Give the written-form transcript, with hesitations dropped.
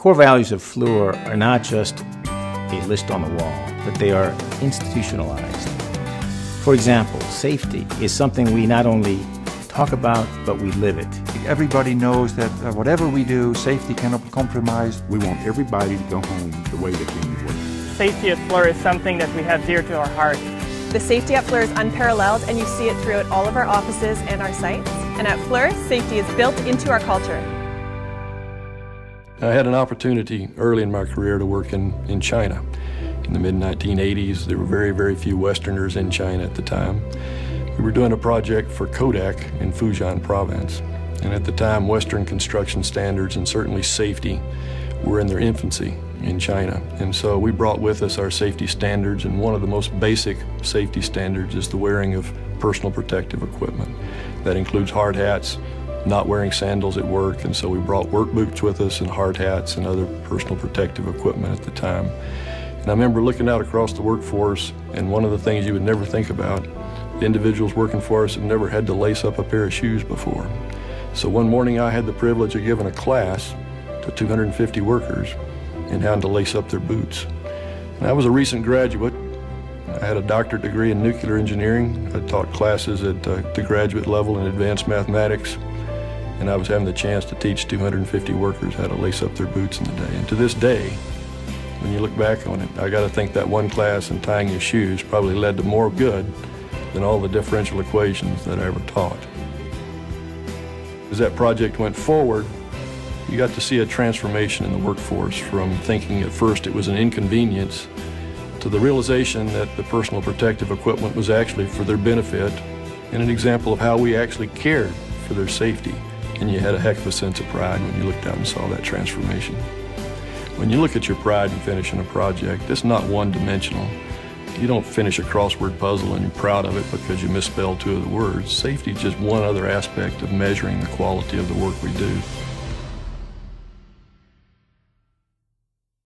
Core values of Fluor are not just a list on the wall, but they are institutionalized. For example, safety is something we not only talk about, but we live it. Everybody knows that whatever we do, safety cannot be compromised. We want everybody to go home the way they came to work. Safety at Fluor is something that we have dear to our hearts. The safety at Fluor is unparalleled, and you see it throughout all of our offices and our sites. And at Fluor, safety is built into our culture. I had an opportunity early in my career to work in China. In the mid-1980s, there were very, very few Westerners in China at the time. We were doing a project for Kodak in Fujian province. And at the time, Western construction standards and certainly safety were in their infancy in China. And so we brought with us our safety standards, and one of the most basic safety standards is the wearing of personal protective equipment. That includes hard hats, not wearing sandals at work, and so we brought work boots with us and hard hats and other personal protective equipment at the time. And I remember looking out across the workforce, and one of the things you would never think about, the individuals working for us have never had to lace up a pair of shoes before. So one morning I had the privilege of giving a class to 250 workers in how to lace up their boots. And I was a recent graduate. I had a doctorate degree in nuclear engineering. I taught classes at the graduate level in advanced mathematics. And I was having the chance to teach 250 workers how to lace up their boots in the day. And to this day, when you look back on it, I got to think that one class in tying your shoes probably led to more good than all the differential equations that I ever taught. As that project went forward, you got to see a transformation in the workforce from thinking at first it was an inconvenience to the realization that the personal protective equipment was actually for their benefit and an example of how we actually cared for their safety. And you had a heck of a sense of pride when you looked out and saw that transformation. When you look at your pride in finishing a project, it's not one-dimensional. You don't finish a crossword puzzle and you're proud of it because you misspelled two of the words. Safety is just one other aspect of measuring the quality of the work we do.